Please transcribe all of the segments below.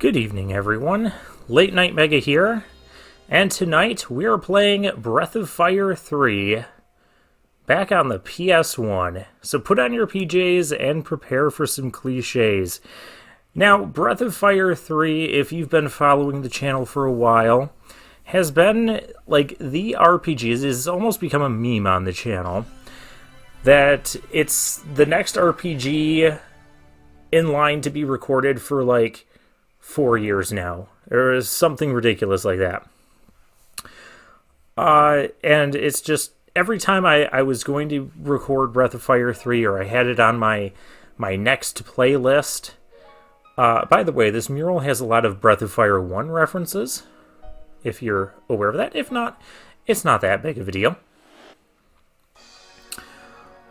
Good evening, everyone. Late Night Mega here, and tonight we are playing Breath of Fire 3 back on the PS1. So put on your PJs and prepare for some cliches. Now, Breath of Fire 3, if you've been following the channel for a while, has been like the RPGs. It's almost become a meme on the channel that it's the next RPG in line to be recorded for like 4 years now, or something ridiculous like that. And it's just every time I was going to record Breath of Fire 3, or I had it on my next playlist. By the way, this mural has a lot of Breath of Fire 1 references, if you're aware of that. If not, it's not that big of a deal.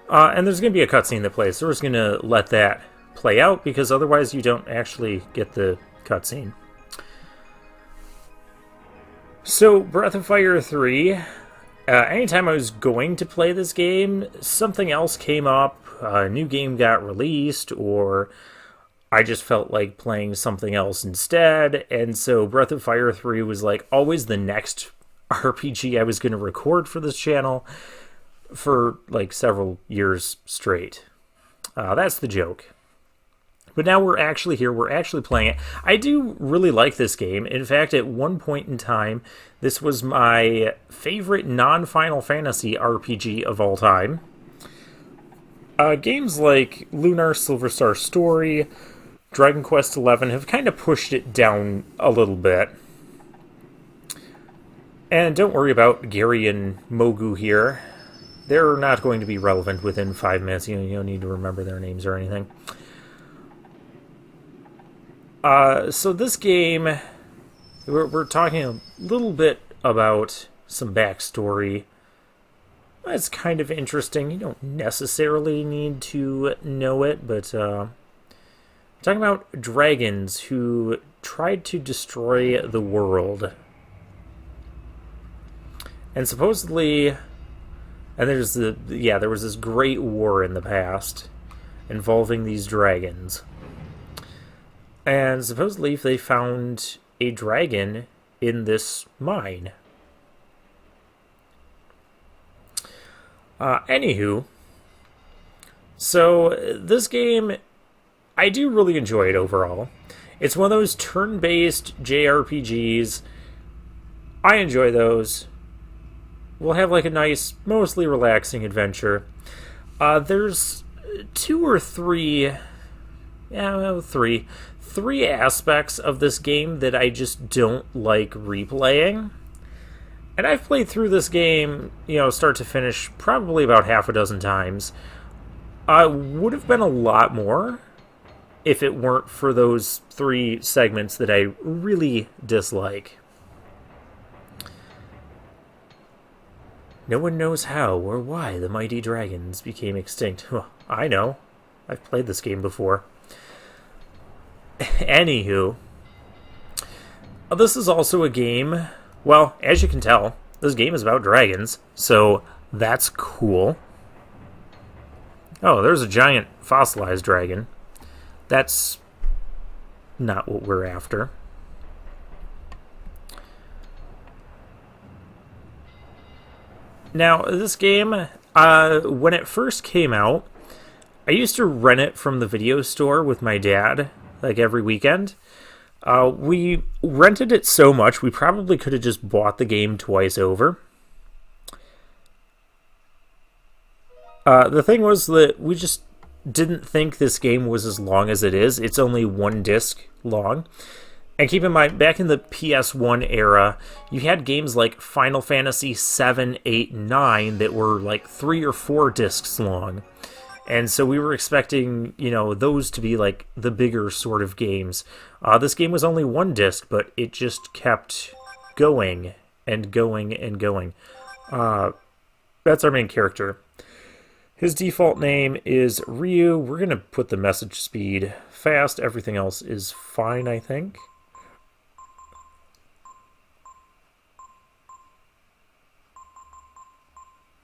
And there's going to be a cutscene that plays, so we're just going to let that play out, because otherwise you don't actually get the cutscene. So, Breath of Fire 3, anytime I was going to play this game, something else came up, a new game got released, or I just felt like playing something else instead, and so Breath of Fire 3 was like always the next RPG I was going to record for this channel for like several years straight. That's the joke. But now we're actually here, we're actually playing it. I do really like this game. In fact, at one point in time, this was my favorite non-Final Fantasy RPG of all time. Games like Lunar Silver Star Story, Dragon Quest XI have kind of pushed it down a little bit. And don't worry about Gary and Mogu here. They're not going to be relevant within 5 minutes. You don't need to remember their names or anything. So this game, we're talking a little bit about some backstory. It's kind of interesting. You don't necessarily need to know it, but talking about dragons who tried to destroy the world. And supposedly, and there was this great war in the past involving these dragons. And supposedly they found a dragon in this mine. Anywho, so this game, I do really enjoy it overall. It's one of those turn-based JRPGs. I enjoy those. We'll have like a nice, mostly relaxing adventure. There's three aspects of this game that I just don't like replaying. And I've played through this game, start to finish, probably about half a dozen times. Would have been a lot more if it weren't for those 3 segments that I really dislike. No one knows how or why the mighty dragons became extinct. Well, I know. I've played this game before. Anywho, this is also a game, well, as you can tell, this game is about dragons, so that's cool. Oh, there's a giant fossilized dragon. That's not what we're after. Now, this game, when it first came out, I used to rent it from the video store with my dad, like every weekend. We rented it so much, we probably could have just bought the game twice over. The thing was that we just didn't think this game was as long as it is. It's only 1 disc long. And keep in mind, back in the PS1 era, you had games like Final Fantasy 7, 8, 9 that were like 3 or 4 discs long. And so we were expecting, those to be like the bigger sort of games. This game was only 1 disc, but it just kept going and going and going. That's our main character. His default name is Ryu. We're going to put the message speed fast. Everything else is fine, I think.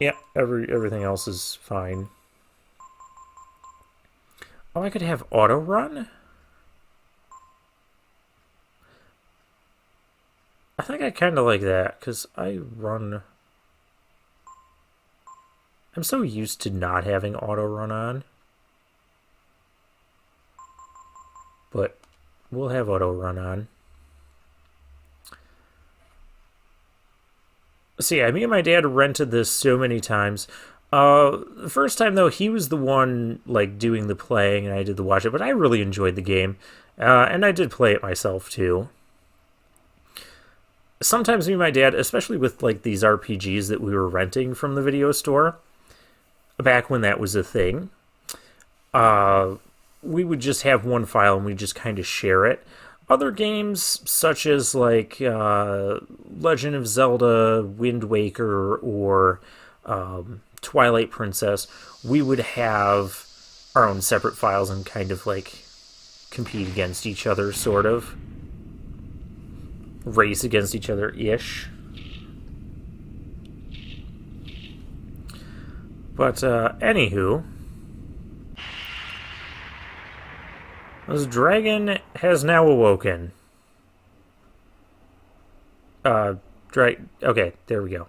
Yeah, everything else is fine. Oh, I could have auto run? I think I kind of like that, because I run... I'm so used to not having auto run on. But we'll have auto run on. So yeah, me and my dad rented this so many times. The first time, though, he was the one, like, doing the playing, and I did the watch it, but I really enjoyed the game. And I did play it myself, too. Sometimes me and my dad, especially with, like, these RPGs that we were renting from the video store, back when that was a thing, we would just have one file and we'd just kind of share it. Other games, such as, like, Legend of Zelda, Wind Waker, or Twilight Princess, we would have our own separate files and kind of, like, compete against each other, sort of. Race against each other-ish. But, anywho, this dragon has now awoken. Okay, there we go.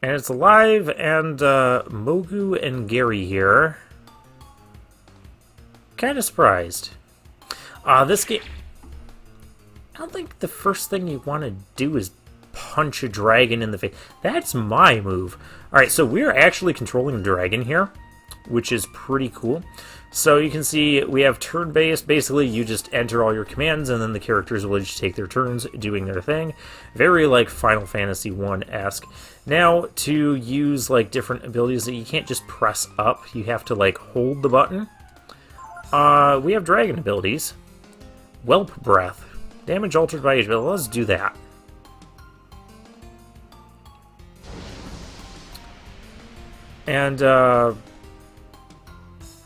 And it's alive, and, Mogu and Gary here. Kind of surprised. This game... I don't think the first thing you want to do is punch a dragon in the face. That's my move. Alright, so we're actually controlling the dragon here, which is pretty cool. So you can see we have turn-based. Basically, you just enter all your commands, and then the characters will just take their turns doing their thing. Very, like, Final Fantasy 1-esque. Now, to use, like, different abilities that you can't just press up, you have to, like, hold the button. We have dragon abilities. Whelp Breath. Damage altered by age, but let's do that. And,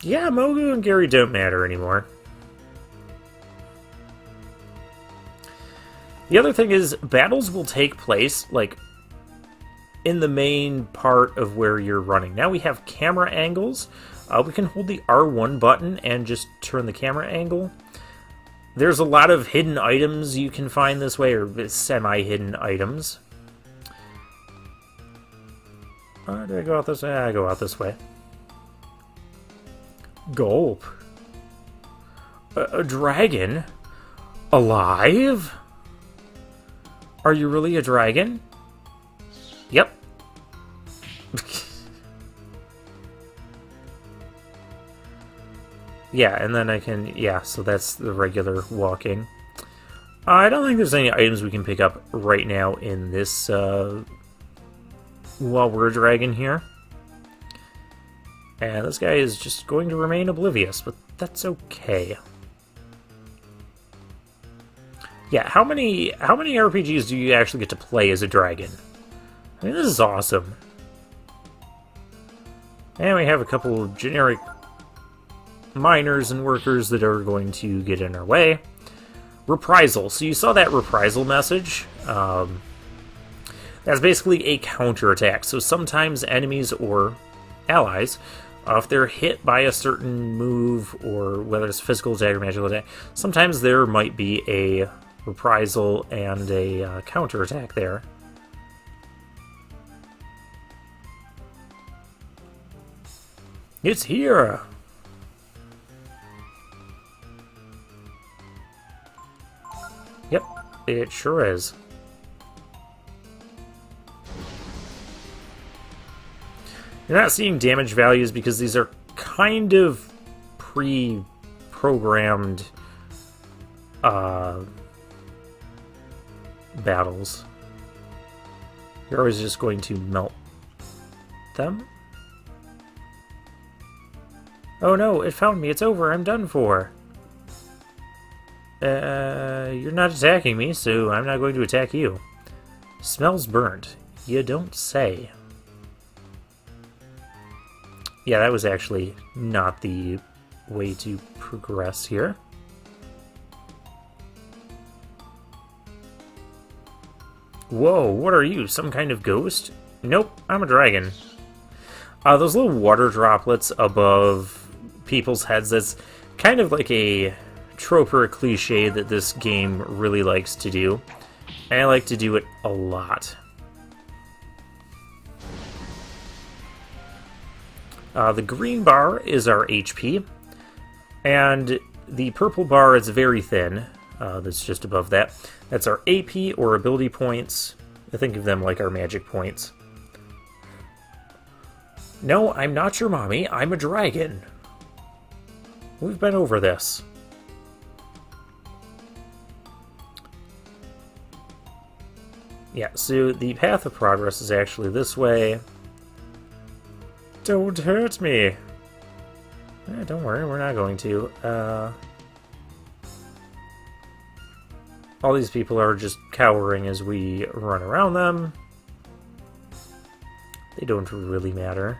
yeah, Mogu and Gary don't matter anymore. The other thing is, battles will take place, like, in the main part of where you're running. Now we have camera angles. We can hold the R1 button and just turn the camera angle. There's a lot of hidden items you can find this way, or semi-hidden items. Did I go out this way? I go out this way. Gulp. A dragon? Alive? Are you really a dragon? Yep. Yeah, and then I can... Yeah, so that's the regular walking. I don't think there's any items we can pick up right now in this, while we're a dragon here. And this guy is just going to remain oblivious, but that's okay. Yeah, how many RPGs do you actually get to play as a dragon? I mean, this is awesome. And we have a couple of generic miners and workers that are going to get in our way. Reprisal. So you saw that reprisal message. That's basically a counterattack. So sometimes enemies or allies, if they're hit by a certain move, or whether it's physical attack or magical attack, sometimes there might be a reprisal and a counterattack there. It's here! Yep, it sure is. You're not seeing damage values because these are kind of pre-programmed battles. You're always just going to melt them. Oh no, it found me. It's over. I'm done for. You're not attacking me, so I'm not going to attack you. Smells burnt. You don't say. Yeah, that was actually not the way to progress here. Whoa, what are you? Some kind of ghost? Nope, I'm a dragon. Those little water droplets above people's heads, that's kind of like a trope or a cliche that this game really likes to do, and I like to do it a lot. The green bar is our HP, and the purple bar is very thin, that's just above that. That's our AP, or ability points. I think of them like our magic points. No, I'm not your mommy, I'm a dragon. We've been over this. Yeah, so the path of progress is actually this way. Don't hurt me! Don't worry, we're not going to. All these people are just cowering as we run around them. They don't really matter.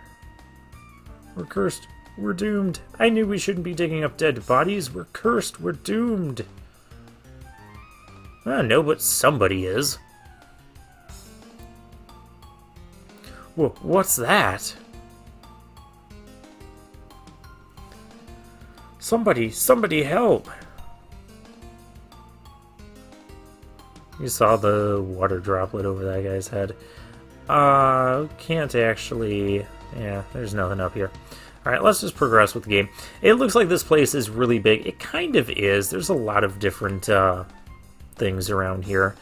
We're cursed. We're doomed. I knew we shouldn't be digging up dead bodies. We're cursed. We're doomed. No, but somebody is. Whoa, what's that? Somebody help! You saw the water droplet over that guy's head. Can't actually... Yeah, there's nothing up here. Alright, let's just progress with the game. It looks like this place is really big. It kind of is. There's a lot of different things around here.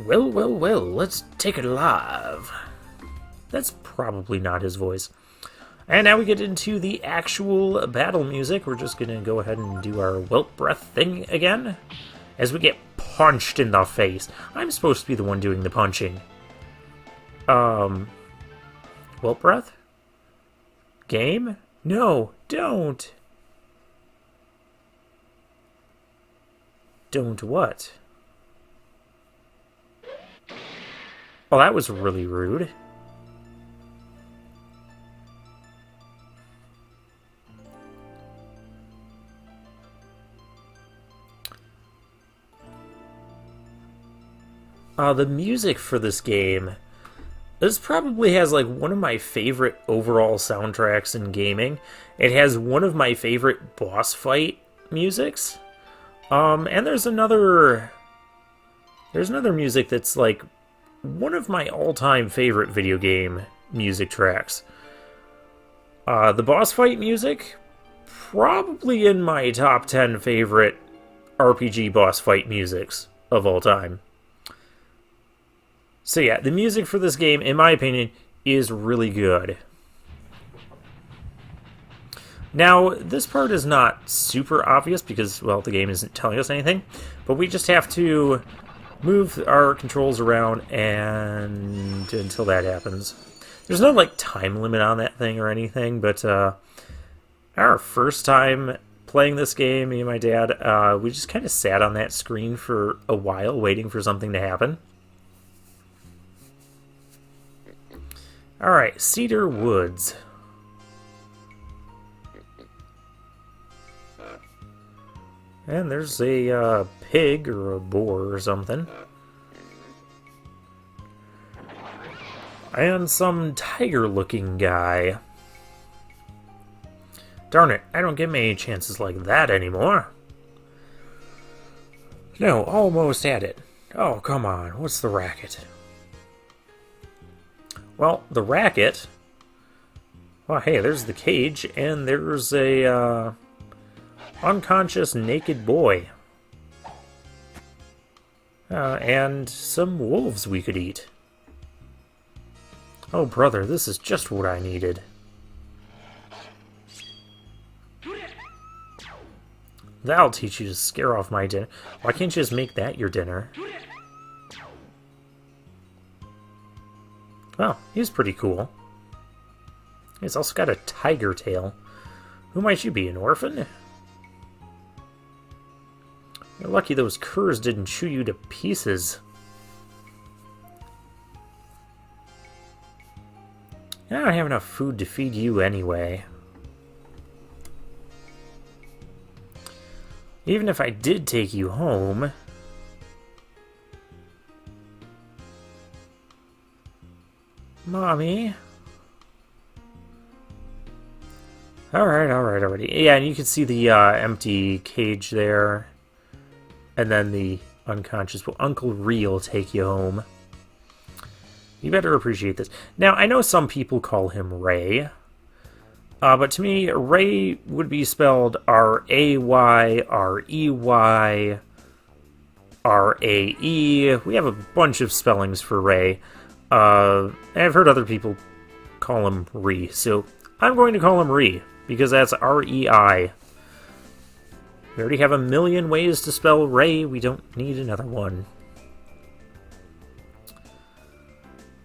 Well, let's take it live. That's probably not his voice. And now we get into the actual battle music. We're just going to go ahead and do our whelp breath thing again. As we get punched in the face. I'm supposed to be the one doing the punching. Whelp breath? Game? No, don't. Don't what? Well, that was really rude. The music for this game, this probably has like one of my favorite overall soundtracks in gaming. It has one of my favorite boss fight musics. And there's another music that's like one of my all-time favorite video game music tracks. The boss fight music, probably in my top 10 favorite RPG boss fight musics of all time. So yeah, the music for this game, in my opinion, is really good. Now, this part is not super obvious because, well, the game isn't telling us anything, but we just have to move our controls around and until that happens. There's no, like, time limit on that thing or anything, but our first time playing this game, me and my dad, we just kind of sat on that screen for a while waiting for something to happen. Alright, Cedar Woods. And there's a pig or a boar or something. And some tiger-looking guy. Darn it, I don't get many chances like that anymore. No, almost had it. Oh, come on, what's the racket? Well, the racket... Well, hey, there's the cage, and there's a, unconscious naked boy. And some wolves we could eat. Oh, brother, this is just what I needed. That'll teach you to scare off my dinner. Why can't you just make that your dinner? Well, he's pretty cool. He's also got a tiger tail. Who might you be, an orphan? You're lucky those curs didn't chew you to pieces. I don't have enough food to feed you anyway. Even if I did take you home... Mommy? Alrighty. Yeah, and you can see the empty cage there. And then the unconscious. Well, Uncle Ree will take you home. You better appreciate this. Now, I know some people call him Ray. But to me, Ray would be spelled R-A-Y, R-E-Y, R-A-E. We have a bunch of spellings for Ray. And I've heard other people call him Ree. So I'm going to call him Ree, because that's R-E-I. We already have a million ways to spell Ray. We don't need another one.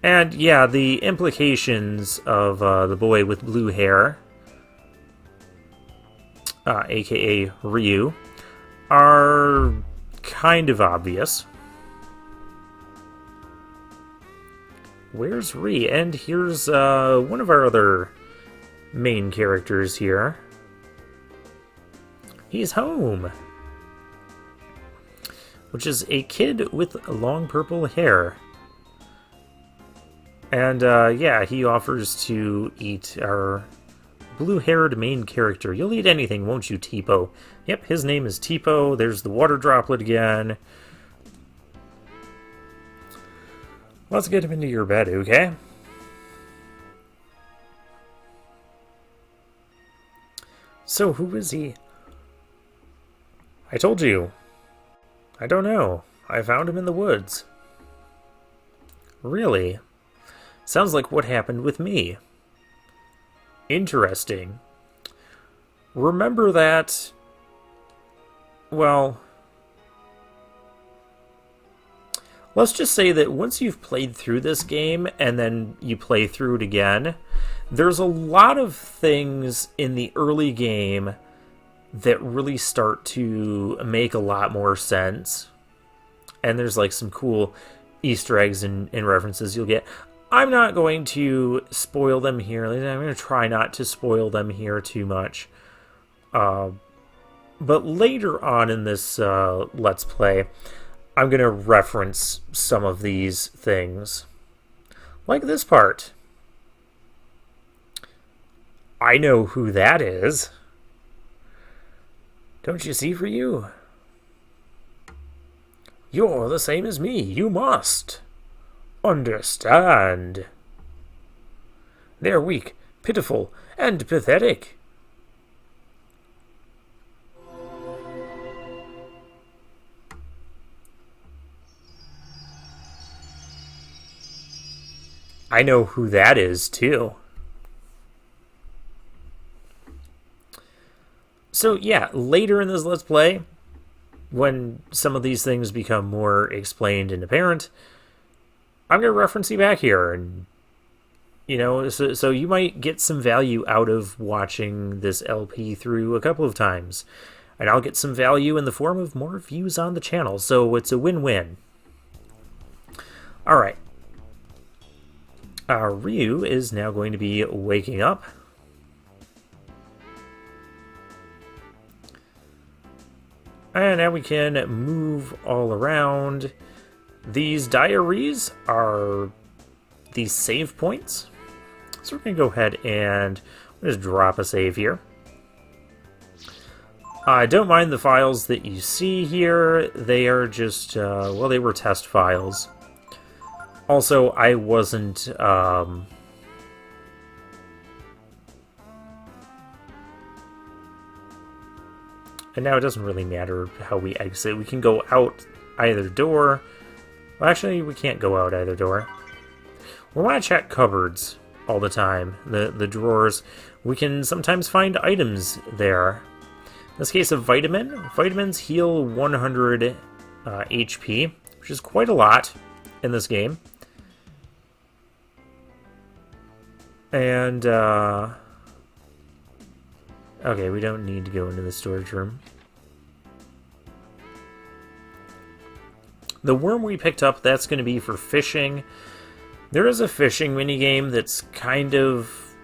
And yeah, the implications of the boy with blue hair, aka Ryu, are kind of obvious. Where's Ree? And here's one of our other main characters here. He's home. Which is a kid with long purple hair. And yeah, he offers to eat our blue-haired main character. You'll eat anything, won't you, Teepo? Yep, his name is Teepo. There's the water droplet again. Let's get him into your bed, okay? So, who is he? I told you. I don't know. I found him in the woods. Really? Sounds like what happened with me. Interesting. Remember that... Well... Let's just say that once you've played through this game and then you play through it again, there's a lot of things in the early game that really start to make a lot more sense. And there's like some cool Easter eggs and references you'll get. I'm not going to spoil them here. I'm going to try not to spoil them here too much. But later on in this Let's Play, I'm going to reference some of these things. Like this part. I know who that is. Don't you see, Ryu? You're the same as me. You must understand. They're weak, pitiful, and pathetic. I know who that is, too. So, yeah, later in this Let's Play, when some of these things become more explained and apparent, I'm going to reference you back here. And, you know, so you might get some value out of watching this LP through a couple of times. And I'll get some value in the form of more views on the channel. So it's a win-win. All right. Ryu is now going to be waking up. And now we can move all around. These diaries are these save points. So we're going to go ahead and just drop a save here. I don't mind the files that you see here. They are just, well, they were test files. Also, I wasn't, and now it doesn't really matter how we exit. We can go out either door. Well, actually, we can't go out either door. We want to check cupboards all the time. The drawers. We can sometimes find items there. In this case, a vitamin. Vitamins heal 100 HP, which is quite a lot in this game. And, okay, we don't need to go into the storage room. The worm we picked up, that's going to be for fishing. There is a fishing minigame that's kind of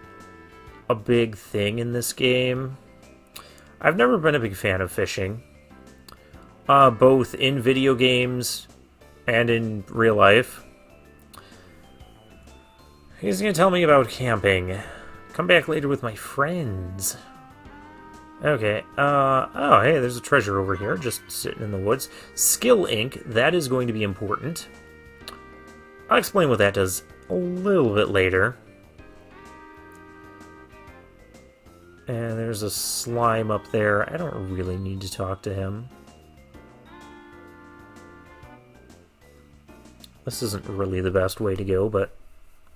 a big thing in this game. I've never been a big fan of fishing. Both in video games and in real life. He's going to tell me about camping. Come back later with my friends. Okay, oh, hey, there's a treasure over here, just sitting in the woods. Skill ink, that is going to be important. I'll explain what that does a little bit later. And there's a slime up there. I don't really need to talk to him. This isn't really the best way to go, but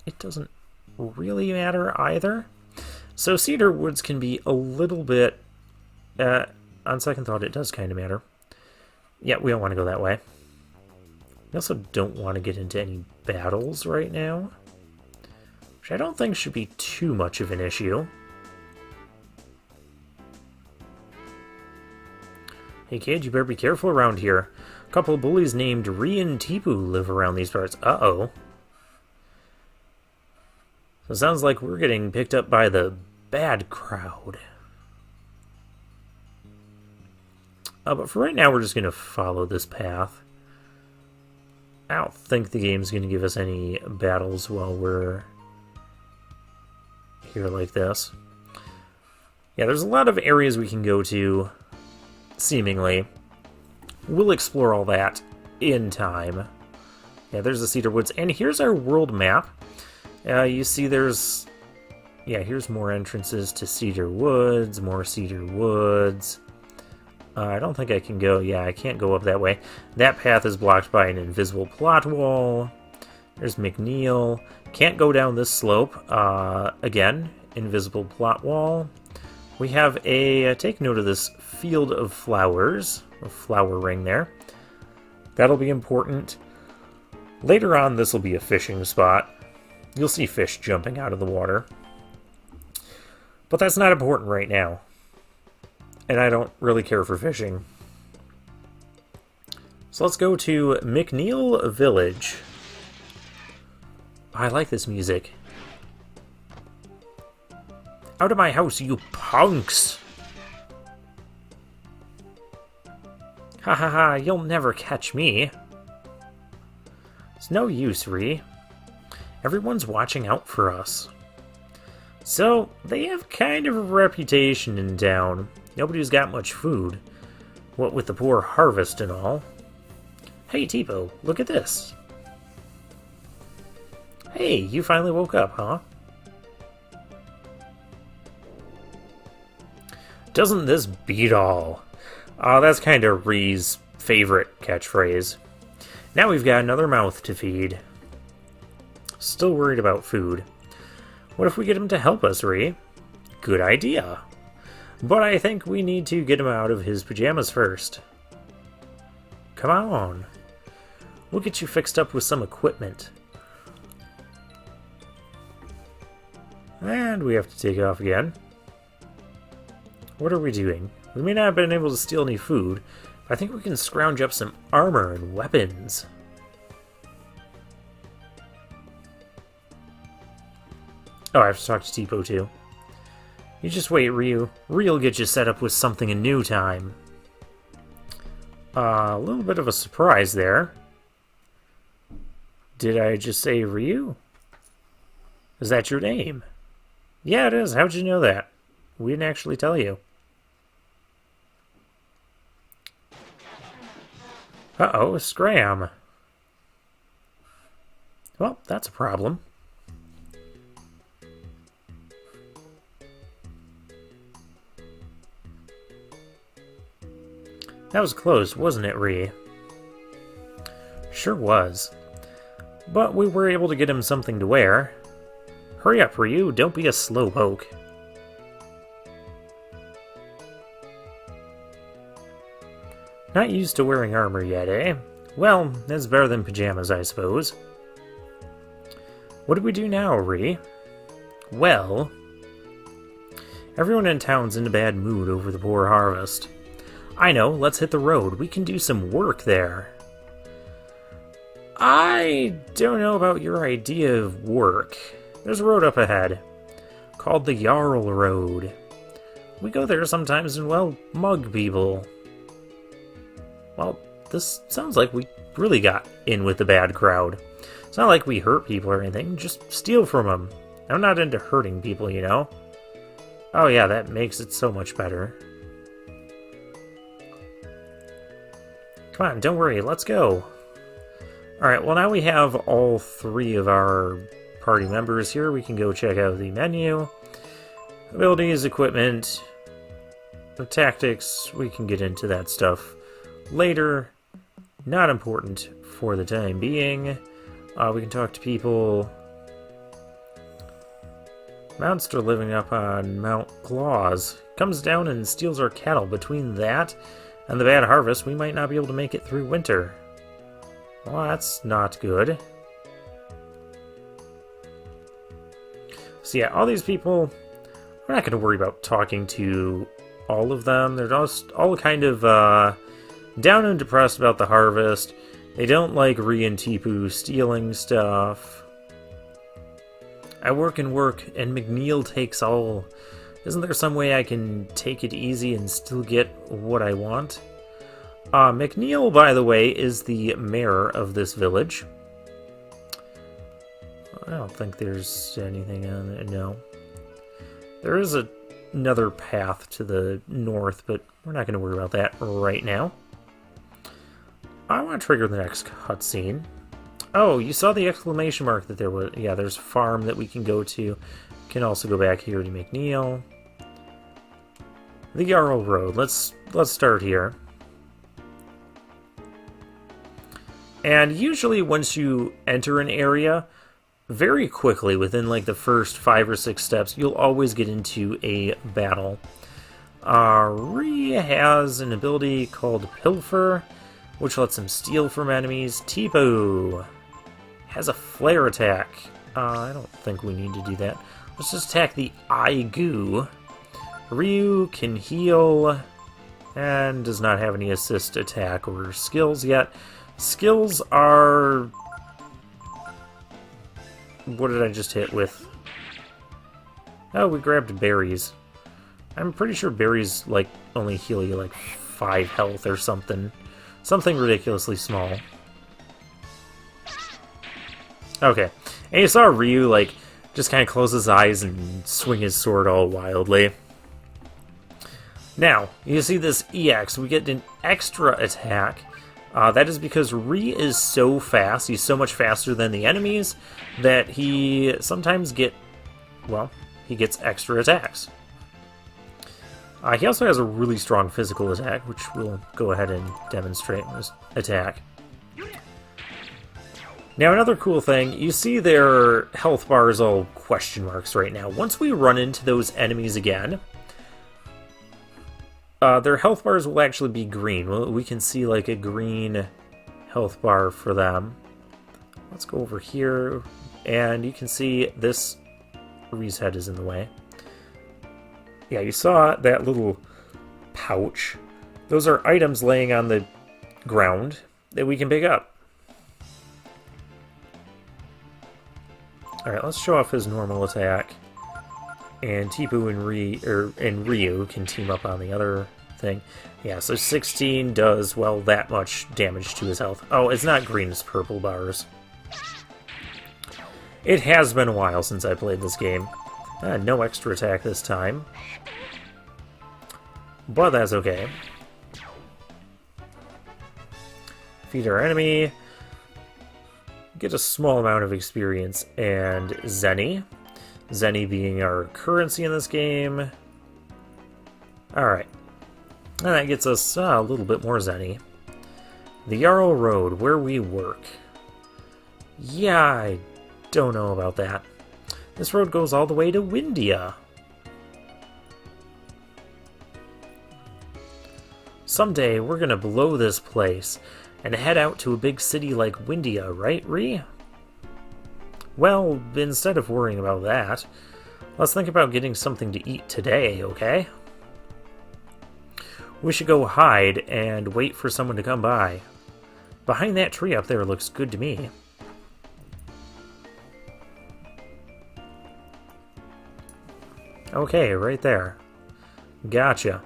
it doesn't really matter either. So Cedar Woods can be a little bit... on second thought, it does kind of matter. Yeah, we don't want to go that way. We also don't want to get into any battles right now, which I don't think should be too much of an issue. Hey kid, you better be careful around here. A couple of bullies named Ri and Tipu live around these parts. Uh-oh. So it sounds like we're getting picked up by the bad crowd. But for right now, we're just going to follow this path. I don't think the game's going to give us any battles while we're here like this. Yeah, there's a lot of areas we can go to, seemingly. We'll explore all that in time. Yeah, there's the Cedar Woods. And here's our world map. You see there's... Yeah, here's more entrances to Cedar Woods, more Cedar Woods. I don't think I can go... Yeah, I can't go up that way. That path is blocked by an invisible plot wall. There's McNeil. Can't go down this slope. Again, invisible plot wall. We have a... take note of this field of flowers. A flower ring there. That'll be important. Later on, this will be a fishing spot. You'll see fish jumping out of the water. But that's not important right now. And I don't really care for fishing. So let's go to McNeil Village. I like this music. Out of my house, you punks! Ha ha ha, you'll never catch me. It's no use, Ri. Everyone's watching out for us. So, they have kind of a reputation in town. Nobody's got much food. What with the poor harvest and all. Hey, Tipo, look at this. Hey, you finally woke up, huh? Doesn't this beat all? That's kind of Ri's favorite catchphrase. Now we've got another mouth to feed. Still worried about food. What if we get him to help us, Ri? Good idea. But I think we need to get him out of his pajamas first. Come on. We'll get you fixed up with some equipment. And we have to take off again. What are we doing? We may not have been able to steal any food, but I think we can scrounge up some armor and weapons. Oh, I have to talk to Tipo too. You just wait, Ryu. Ri'll get you set up with something in no time. A little bit of a surprise there. Did I just say Ryu? Is that your name? Yeah, it is. How'd you know that? We didn't actually tell you. Uh-oh, Scram. Well, that's a problem. That was close, wasn't it, Ri? Sure was. But we were able to get him something to wear. Hurry up, Ryu, don't be a slowpoke. Not used to wearing armor yet, eh? Well, that's better than pajamas, I suppose. What do we do now, Ri? Well... everyone in town's in a bad mood over the poor harvest. I know, let's hit the road. We can do some work there. I don't know about your idea of work. There's a road up ahead, called the Jarl Road. We go there sometimes and, well, mug people. Well, this sounds like we really got in with the bad crowd. It's not like we hurt people or anything, just steal from them. I'm not into hurting people, you know. Oh yeah, that makes it so much better. Come on, don't worry, let's go. Alright, well now we have all 3 of our party members here. We can go check out the menu. Abilities, equipment, the tactics, we can get into that stuff later. Not important for the time being. We can talk to people. Monster living up on Mount Claus comes down and steals our cattle. Between that and the bad harvest, we might not be able to make it through winter. Well, that's not good. So yeah, all these people, we're not going to worry about talking to all of them. They're just all kind of down and depressed about the harvest. They don't like Ree and Tipu stealing stuff. I work and work, and McNeil takes all. Isn't there some way I can take it easy and still get what I want? McNeil, by the way, is the mayor of this village. I don't think there's anything on it, no. There is another path to the north, but we're not going to worry about that right now. I want to trigger the next cutscene. Oh, you saw the exclamation mark that there was... Yeah, there's a farm that we can go to. Can also go back here to McNeil. The Jarl Road. Let's start here. And usually once you enter an area, very quickly, within like the first 5 or 6 steps, you'll always get into a battle. Ree has an ability called Pilfer, which lets him steal from enemies. Tipu has a flare attack. I don't think we need to do that. Let's just attack the Eye Goo. Ryu can heal and does not have any assist attack or skills yet. Skills are... What did I just hit with? Oh, we grabbed berries. I'm pretty sure berries like only heal you like 5 health or something. Something ridiculously small. Okay. And you saw Ryu like just kind of close his eyes and swing his sword all wildly. Now, you see this EX, we get an extra attack. That is because Ree is so fast, he's so much faster than the enemies, that he sometimes gets extra attacks. He also has a really strong physical attack, which we'll go ahead and demonstrate this attack. Now, another cool thing, you see their health bars all question marks right now. Once we run into those enemies again, their health bars will actually be green. We can see like a green health bar for them. Let's go over here, and you can see this. Ree's head is in the way. Yeah, you saw that little pouch. Those are items laying on the ground that we can pick up. Alright, let's show off his normal attack. And Tipu and Ryu can team up on the other thing. Yeah, so 16 does, well, that much damage to his health. Oh, it's not green, it's purple bars. It has been a while since I played this game. No extra attack this time. But that's okay. Defeat our enemy. Get a small amount of experience, and Zenny. Zenny being our currency in this game. Alright. And that gets us a little bit more Zenny. The Jarl Road, where we work. Yeah, I don't know about that. This road goes all the way to Windia. Someday, we're gonna blow this place and head out to a big city like Windia, right, Ree? Well, instead of worrying about that, let's think about getting something to eat today, okay? We should go hide and wait for someone to come by. Behind that tree up there looks good to me. Okay, right there. Gotcha.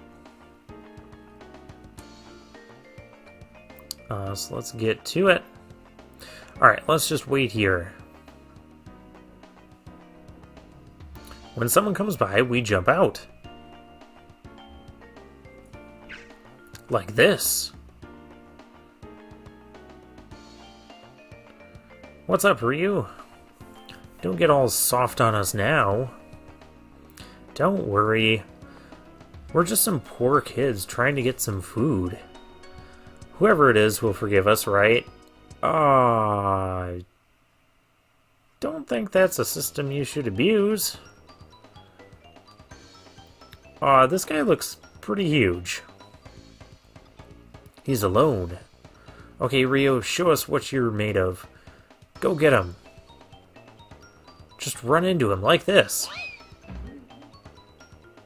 So let's get to it. Alright, let's just wait here. When someone comes by, we jump out. Like this. What's up, Ryu? Don't get all soft on us now. Don't worry. We're just some poor kids trying to get some food. Whoever it is will forgive us, right? I don't think that's a system you should abuse. This guy looks pretty huge. He's alone. Okay, Ryo, show us what you're made of. Go get him. Just run into him like this.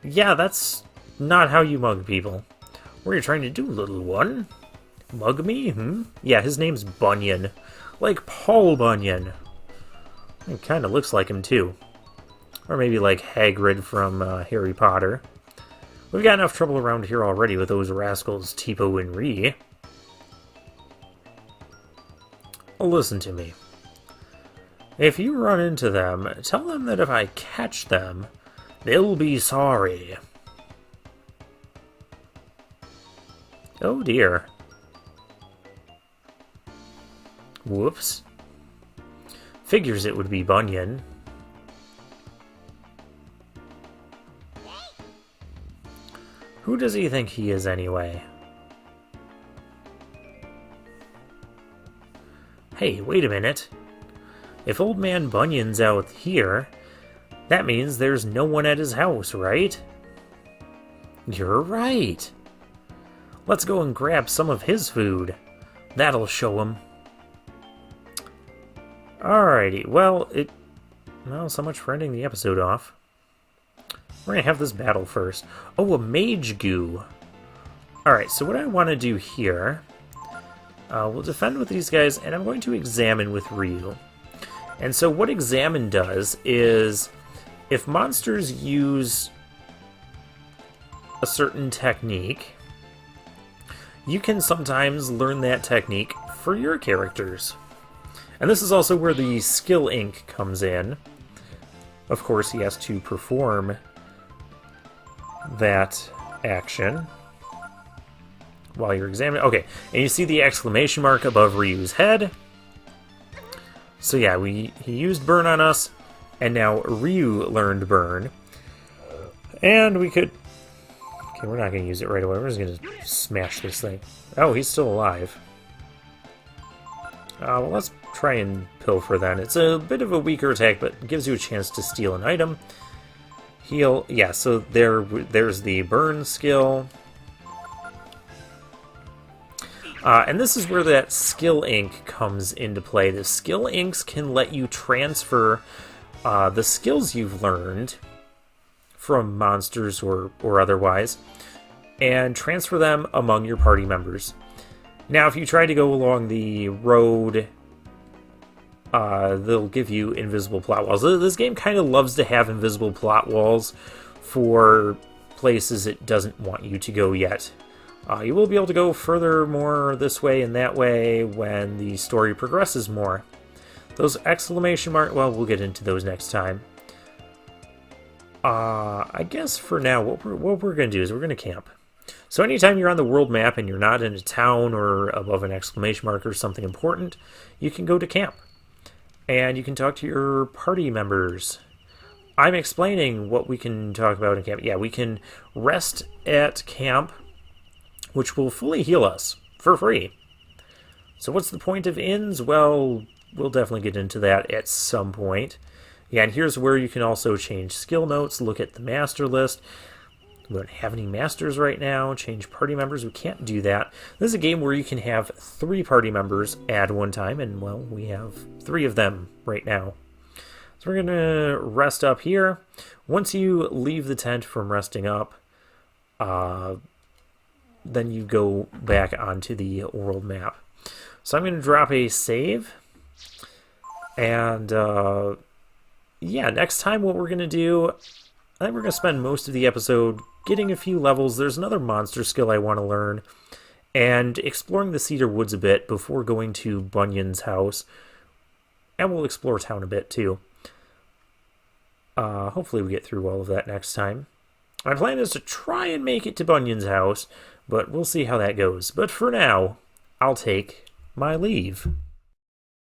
Yeah, that's not how you mug people. What are you trying to do, little one? Mug me? Yeah, his name's Bunyan. Like Paul Bunyan. It kind of looks like him, too. Or maybe like Hagrid from Harry Potter. We've got enough trouble around here already with those rascals Tipo and Ree. Listen to me. If you run into them, tell them that if I catch them, they'll be sorry. Oh dear. Whoops. Figures it would be Bunyan. Who does he think he is anyway? Hey, wait a minute. If Old Man Bunyan's out here, that means there's no one at his house, right? You're right. Let's go and grab some of his food. That'll show him. Alrighty, well, so much for ending the episode off. We're gonna have this battle first. Oh, a mage goo. Alright, so what I want to do here, we'll defend with these guys, and I'm going to examine with Ryu. And so what examine does is, if monsters use a certain technique, you can sometimes learn that technique for your characters. And this is also where the skill ink comes in. Of course, he has to perform that action while you're examining. Okay, and you see the exclamation mark above Ryu's head. So yeah, he used burn on us, and now Ryu learned burn. And we could... Okay, we're not going to use it right away. We're just going to smash this thing. Oh, he's still alive. Well, let's try and pilfer then. It's a bit of a weaker attack, but gives you a chance to steal an item. Heal. Yeah, so there's the burn skill. And this is where that skill ink comes into play. The skill inks can let you transfer the skills you've learned from monsters or otherwise, and transfer them among your party members. Now, if you try to go along the road, they'll give you invisible plot walls. This game kind of loves to have invisible plot walls for places it doesn't want you to go yet. You will be able to go further more this way and that way when the story progresses more. Those exclamation mark, well, we'll get into those next time. I guess for now, what we're going to do is we're going to camp. So anytime you're on the world map and you're not in a town or above an exclamation mark or something important, you can go to camp. And you can talk to your party members. I'm explaining what we can talk about in camp. Yeah, we can rest at camp, which will fully heal us for free. So what's the point of inns? Well, we'll definitely get into that at some point. Yeah, and here's where you can also change skill notes, look at the master list. We don't have any masters right now. Change party members. We can't do that. This is a game where you can have 3 party members at one time, and, well, we have 3 of them right now. So we're going to rest up here. Once you leave the tent from resting up, then you go back onto the world map. So I'm going to drop a save. And, yeah, next time what we're going to do, I think we're going to spend most of the episode getting a few levels. There's another monster skill I want to learn, and exploring the Cedar Woods a bit before going to Bunyan's house. And we'll explore town a bit, too. Hopefully we get through all of that next time. My plan is to try and make it to Bunyan's house, but we'll see how that goes. But for now, I'll take my leave.